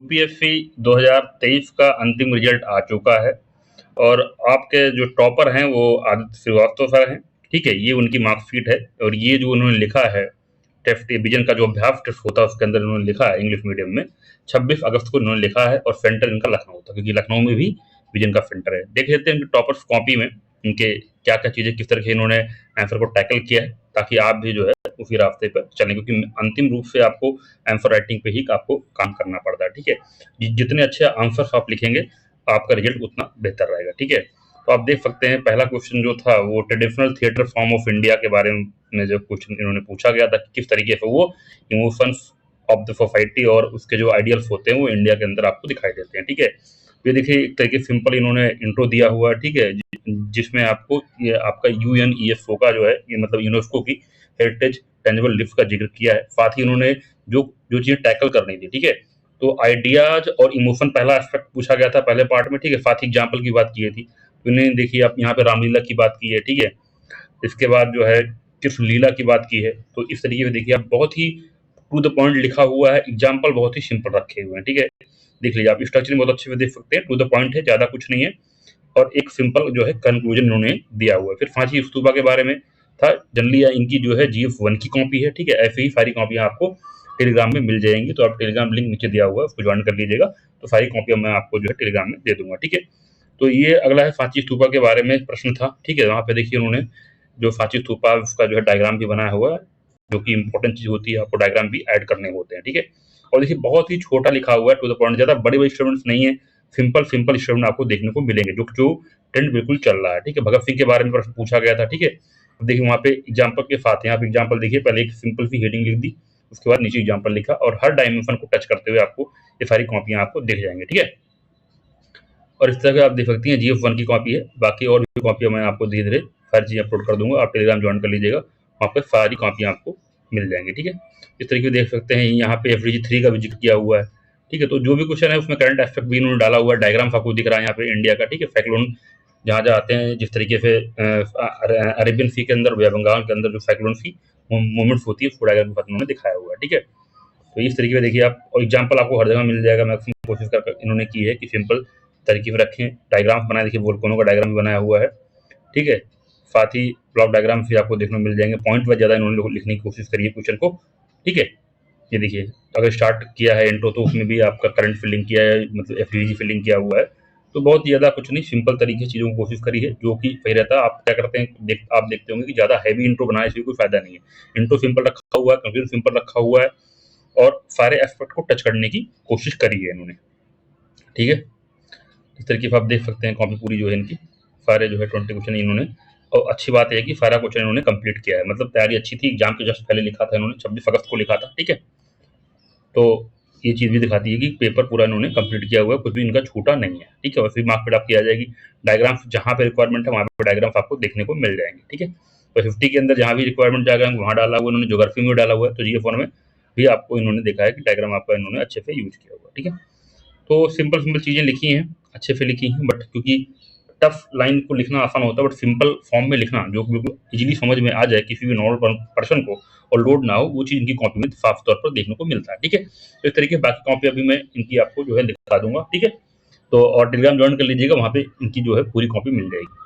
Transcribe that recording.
UPSC 2023 का अंतिम result आ चुका है और आपके जो टॉपर हैं वो आदित्य श्रीवास्तव सर हैं। ठीक है, ये उनकी मार्कशीट है और ये जो उन्होंने लिखा है टेस्ट विजन का जो अभ्यास टेस्ट होता है उसके अंदर उन्होंने लिखा है इंग्लिश मीडियम में 26 अगस्त को उन्होंने लिखा है और सेंटर इनका लखनऊ था क्योंकि लखनऊ में भी विजन का सेंटर है। देख लेते हैं इनके टॉपर्स कॉपी में इनके क्या क्या चीजें किस तरह से इन्होंने आंसर को टैकल किया है ताकि आप भी जो है उसी रास्ते पर चलें क्योंकि अंतिम रूप से आपको आंसर राइटिंग पे ही आपको काम करना पड़ता है। ठीक है, जितने अच्छे आंसर आप लिखेंगे आपका रिजल्ट उतना बेहतर रहेगा। ठीक है, तो आप देख सकते हैं पहला क्वेश्चन जो था वो traditional theatre form of India के बारे में जो क्वेश्चन इन्होंने पूछा गया था किस तरीके से वो इमोशंस ऑफ द सोसाइटी और उसके जो आइडियल्स होते हैं वो इंडिया के अंदर आपको दिखाई देते हैं। ठीक है, ये देखिए एक तरीके सिंपल इन्होंने इंट्रो दिया हुआ है। ठीक है, जिसमें आपको ये आपका यूएनईएसओ का जो है ये मतलब यूनेस्को की हेरिटेज टेंजिबल लिस्ट का जिक्र किया है। साथ ही उन्होंने जो जो चीजें टैकल करनी थी। ठीक है, तो आइडियाज और इमोशन पहला एस्पेक्ट पूछा गया था पहले पार्ट में। ठीक है, साथ ही एग्जाम्पल की बात की थी। उन्हें देखिए आप यहाँ पे रामलीला की बात की है। ठीक है, इसके बाद जो है कृष्ण लीला की बात की है। तो इस तरीके से देखिए आप बहुत ही टू द पॉइंट लिखा हुआ है, एग्जाम्पल बहुत ही सिंपल रखे हुए हैं। ठीक है, देख लीजिए आप स्ट्रक्चर बहुत अच्छे से देख सकते हैं, टू द पॉइंट है, ज्यादा कुछ नहीं है और एक सिंपल जो है कंक्लूजन इन्होंने दिया हुआ है। फिर सांची स्तूपा के बारे में था, जनरली इनकी जो है GF1 की कॉपी है। ठीक है, ऐसे ही सारी कॉपियां आपको टेलीग्राम में मिल जाएंगी, तो आप टेलीग्राम लिंक नीचे दिया हुआ है उसको ज्वाइन कर लीजिएगा, तो सारी कॉपियां मैं आपको जो है टेलीग्राम में दे दूंगा। ठीक है, तो ये अगला है सांची स्तूपा के बारे में प्रश्न था। ठीक है, वहाँ पे देखिए उन्होंने जो सांची स्तूपा उसका जो है डायग्राम भी बनाया हुआ है, जो कि इंपॉर्टेंट चीज होती है, आपको डायग्राम भी ऐड करने होते हैं। ठीक है, और देखिए बहुत ही छोटा लिखा हुआ है, टू द पॉइंट, ज्यादा बड़े बड़े स्टेटमेंट्स नहीं है, सिंपल सिंपल स्टेटमेंट आपको देखने को मिलेंगे जो ट्रेंड बिल्कुल चल रहा है। ठीक है, भगत सिंह के बारे में प्रश्न पूछा गया था। ठीक है, अब देखिए वहाँ पे एग्जाम्पल के साथ यहाँ पे एग्जाम्पल देखिए, पहले एक सिंपल सी हेडिंग लिख दी, उसके बाद नीचे एग्जाम्पल लिखा और हर डायमेंशन को टच करते हुए आपको ये सारी कॉपियां आपको दिख जाएंगे। ठीक है, और इस तरह से आप देख सकती हैं GF1 की कॉपी है, बाकी और भी कॉपियां मैं आपको धीरे धीरे सारी चीजें अपलोड कर दूंगा, आप टेलीग्राम ज्वाइन कर लीजिएगा, वहाँ पर सारी कॉपियां आपको मिल जाएंगी। ठीक है, इस तरीके देख सकते हैं यहाँ पे FDG3 का भी जिक्र किया हुआ है। ठीक है, तो जो भी क्वेश्चन है उसमें करंट एस्पेक्ट भी इन्होंने डाला हुआ है, डायग्राम आपको दिख रहा है यहाँ पे इंडिया का। ठीक है, साइक्लोन जहाँ जहाँ आते हैं, जिस तरीके से अरेबियन सी के अंदर या बंगाल के अंदर जो साइक्लोन सी मूवमेंट्स होती है उसको डायग्राम के साथ उन्होंने दिखाया हुआ है। ठीक है, तो इस तरीके से देखिए आप, और एग्जाम्पल आपको हर जगह मिल जाएगा, मैक्सिमम कोशिश कर इन्होंने की है कि सिंपल तरीके से रखें। डायग्राम बनाए, देखिए वोल्केनो का डायग्राम भी बनाया हुआ है। ठीक है, साथ ही ब्लॉक डायग्राम भी आपको देखने को मिल जाएंगे, पॉइंट वाइज ज़्यादा इन्होंने लिखने की कोशिश करी है क्वेश्चन को। ठीक है, ये देखिए अगर स्टार्ट किया है इंट्रो तो उसमें भी आपका करंट फिलिंग किया है, मतलब FDG फिलिंग किया हुआ है, तो बहुत ज़्यादा कुछ नहीं, सिंपल तरीके से चीज़ों को कोशिश करी है जो कि सही रहता है। आप क्या करते हैं, आप देखते होंगे कि ज़्यादा हैवी इंट्रो बनाने से कोई फायदा नहीं है। इंट्रो सिंपल रखा हुआ है, कंक्लूजन सिंपल रखा हुआ है और सारे एस्पेक्ट को टच करने की कोशिश करी है इन्होंने। ठीक है, इस तरीके से आप देख सकते हैं कॉपी पूरी जो है इनकी, सारे जो है 20 क्वेश्चन इन्होंने, और अच्छी बात है कि सारा क्वेश्चन इन्होंने कंप्लीट किया है, मतलब तैयारी अच्छी थी, एग्जाम के जस्ट पहले लिखा था इन्होंने, 26 अगस्त को लिखा था। ठीक है, तो ये चीज़ भी दिखाती है कि पेपर पूरा इन्होंने कंप्लीट किया हुआ है, कुछ भी इनका छूटा नहीं है। ठीक है, और फिर मार्कशीट आपकी आ जाएगी, डायग्राम जहाँ पे रिक्वायरमेंट है वहाँ पे डायग्राम आपको देखने को मिल जाएंगे। ठीक है, तो 50 के अंदर जहाँ भी रिक्वायरमेंट डायग्राम वहाँ डाला हुआ इन्होंने, ज्योग्राफी में डाला हुआ है, तो GF1 में भी आपको इन्होंने देखा है कि डायग्राम आपका इन्होंने अच्छे से यूज किया हुआ है। ठीक है, तो सिंपल सिंपल चीज़ें लिखी हैं, अच्छे से लिखी हैं, बट क्योंकि टफ लाइन को लिखना आसान होता है, बट सिंपल फॉर्म में लिखना जो बिल्कुल इजीली समझ में आ जाए किसी भी नॉर्मल पर्सन को और लोड ना हो, वो चीज़ इनकी कॉपी में साफ तौर पर देखने को मिलता है। ठीक है, तो इस तरीके बाकी कॉपी अभी मैं इनकी आपको जो है दिखा दूंगा। ठीक है, तो और टेलीग्राम ज्वाइन कर लीजिएगा, वहाँ पे इनकी जो है पूरी कॉपी मिल जाएगी।